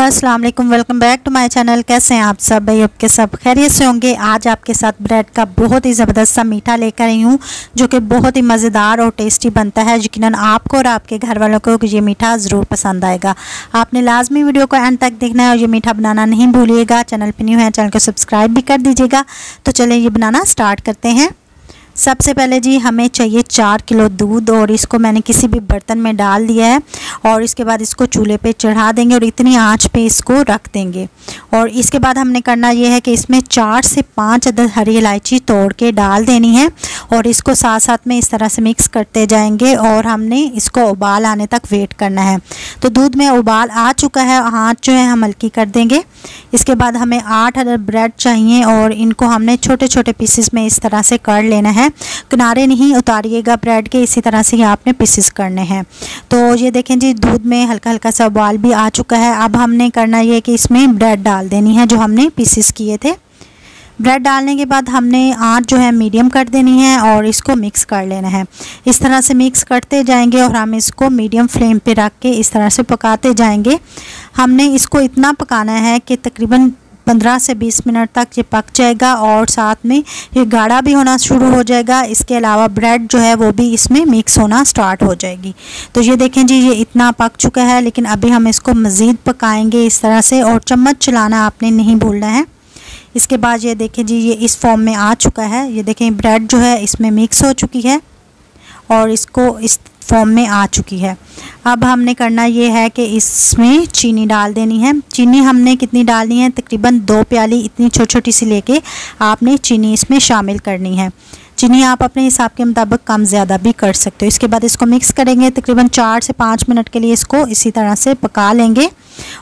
अस्सलाम वालेकुम, welcome back to my channel. कैसे हैं आप सब? भाई आपके सब खैरियत से होंगे। आज आपके साथ ब्रेड का बहुत ही ज़बरदस्त सा मीठा लेकर आई हूँ जो कि बहुत ही मज़ेदार और टेस्टी बनता है। यकीनन आपको और आपके घर वालों को ये मीठा ज़रूर पसंद आएगा। आपने लाजमी वीडियो को एंड तक देखना है और ये मीठा बनाना नहीं भूलिएगा। चैनल पर न्यू है, चैनल को सब्सक्राइब भी कर दीजिएगा। तो चलिए ये बनाना स्टार्ट करते हैं। सबसे पहले जी हमें चाहिए 4 किलो दूध और इसको मैंने किसी भी बर्तन में डाल दिया है और इसके बाद इसको चूल्हे पे चढ़ा देंगे और इतनी आंच पे इसको रख देंगे। और इसके बाद हमने करना ये है कि इसमें 4 से 5 अदद हरी इलायची तोड़ के डाल देनी है और इसको साथ साथ में इस तरह से मिक्स करते जाएंगे और हमने इसको उबाल आने तक वेट करना है। तो दूध में उबाल आ चुका है, आँच जो है हम हल्की कर देंगे। इसके बाद हमें 8 अदद ब्रेड चाहिए और इनको हमने छोटे छोटे पीसेस में इस तरह से कर लेना है। किनारे नहीं उतारिएगा ब्रेड के, इसी तरह से ही आपने पीसेस करने हैं। तो ये देखें जी दूध में हल्का हल्का सा उबाल भी आ चुका है। अब हमने करना ये कि इसमें ब्रेड डाल देनी है जो हमने पीसेस किए थे। ब्रेड डालने के बाद हमने आंच जो है मीडियम कर देनी है और इसको मिक्स कर लेना है। इस तरह से मिक्स करते जाएंगे और हम इसको मीडियम फ्लेम पे रख के इस तरह से पकाते जाएंगे। हमने इसको इतना पकाना है कि तकरीबन 15 से 20 मिनट तक ये पक जाएगा और साथ में ये गाढ़ा भी होना शुरू हो जाएगा। इसके अलावा ब्रेड जो है वो भी इसमें मिक्स होना स्टार्ट हो जाएगी। तो ये देखें जी ये इतना पक चुका है, लेकिन अभी हम इसको मज़ीद पकाएंगे इस तरह से और चम्मच चलाना आपने नहीं भूलना है। इसके बाद ये देखें जी ये इस फॉर्म में आ चुका है। ये देखें ब्रेड जो है इसमें मिक्स हो चुकी है और इसको इस फॉर्म में आ चुकी है। अब हमने करना ये है कि इसमें चीनी डाल देनी है। चीनी हमने कितनी डालनी है? तकरीबन 2 प्याली इतनी छोटी छोटी सी लेके आपने चीनी इसमें शामिल करनी है। चीनी आप अपने हिसाब के मुताबिक कम ज़्यादा भी कर सकते हो। इसके बाद इसको मिक्स करेंगे। तकरीबन 4 से 5 मिनट के लिए इसको इसी तरह से पका लेंगे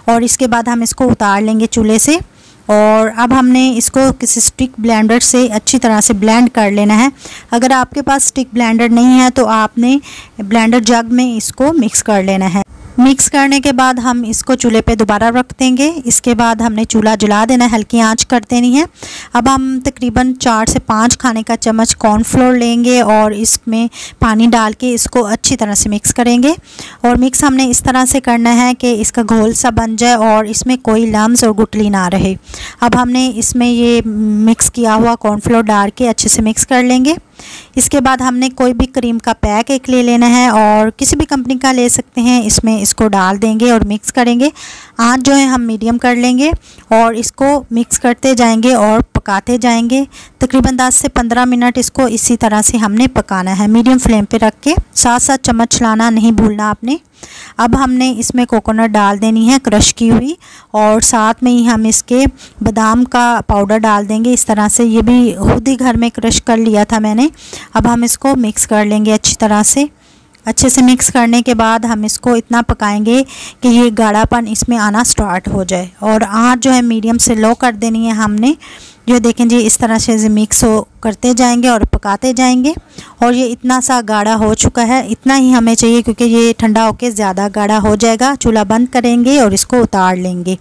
और इसके बाद हम इसको उतार लेंगे चूल्हे से। और अब हमने इसको किसी स्टिक ब्लेंडर से अच्छी तरह से ब्लेंड कर लेना है। अगर आपके पास स्टिक ब्लेंडर नहीं है तो आपने ब्लेंडर जग में इसको मिक्स कर लेना है। मिक्स करने के बाद हम इसको चूल्हे पे दोबारा रख देंगे। इसके बाद हमने चूल्हा जला देना है, हल्की आंच कर देनी है। अब हम तकरीबन 4 से 5 खाने का चम्मच कॉर्नफ्लोर लेंगे और इसमें पानी डाल के इसको अच्छी तरह से मिक्स करेंगे। और मिक्स हमने इस तरह से करना है कि इसका घोल सा बन जाए और इसमें कोई लम्स और गुठली ना रहे। अब हमने इसमें ये मिक्स किया हुआ कॉर्नफ्लोर डाल के अच्छे से मिक्स कर लेंगे। इसके बाद हमने कोई भी क्रीम का पैक एक ले लेना है और किसी भी कंपनी का ले सकते हैं। इसमें इसको डाल देंगे और मिक्स करेंगे। आंच जो है हम मीडियम कर लेंगे और इसको मिक्स करते जाएंगे और पकाते जाएंगे। तकरीबन 10 से 15 मिनट इसको इसी तरह से हमने पकाना है मीडियम फ्लेम पे रख के। साथ साथ चम्मच चलाना नहीं भूलना आपने। अब हमने इसमें कोकोनट डाल देनी है क्रश की हुई और साथ में ही हम इसके बादाम का पाउडर डाल देंगे इस तरह से। ये भी खुद ही घर में क्रश कर लिया था मैंने। अब हम इसको मिक्स कर लेंगे अच्छी तरह से। अच्छे से मिक्स करने के बाद हम इसको इतना पकाएंगे कि ये गाढ़ापन इसमें आना स्टार्ट हो जाए और आंच जो है मीडियम से लो कर देनी है हमने। जो देखें जी इस तरह से मिक्स हो करते जाएंगे और पकाते जाएंगे और ये इतना सा गाढ़ा हो चुका है। इतना ही हमें चाहिए क्योंकि ये ठंडा होकर ज़्यादा गाढ़ा हो जाएगा। चूल्हा बंद करेंगे और इसको उतार लेंगे।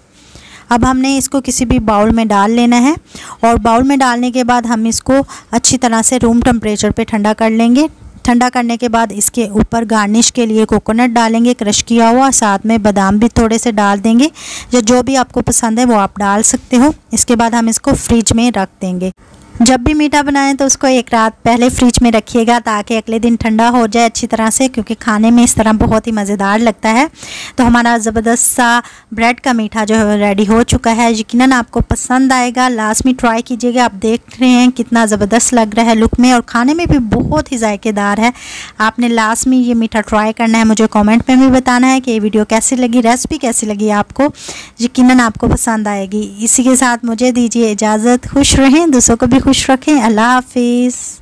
अब हमने इसको किसी भी बाउल में डाल लेना है और बाउल में डालने के बाद हम इसको अच्छी तरह से रूम टेम्परेचर पे ठंडा कर लेंगे। ठंडा करने के बाद इसके ऊपर गार्निश के लिए कोकोनट डालेंगे क्रश किया हुआ, साथ में बादाम भी थोड़े से डाल देंगे। जो भी आपको पसंद है वो आप डाल सकते हो। इसके बाद हम इसको फ्रिज में रख देंगे। जब भी मीठा बनाएं तो उसको एक रात पहले फ्रिज में रखिएगा ताकि अगले दिन ठंडा हो जाए अच्छी तरह से, क्योंकि खाने में इस तरह बहुत ही मज़ेदार लगता है। तो हमारा ज़बरदस्त सा ब्रेड का मीठा जो है रेडी हो चुका है। यकीनन आपको पसंद आएगा, लाजमी ट्राई कीजिएगा। आप देख रहे हैं कितना ज़बरदस्त लग रहा है लुक में और खाने में भी बहुत ही जायकेदार है। आपने लाजमी ये मीठा ट्राई करना है। मुझे कमेंट में भी बताना है कि ये वीडियो कैसी लगी, रेसिपी कैसी लगी आपको। यकीनन आपको पसंद आएगी। इसी के साथ मुझे दीजिए इजाज़त। खुश रहें, दूसरों को भी खुश रखें। अल्लाह हाफिज़।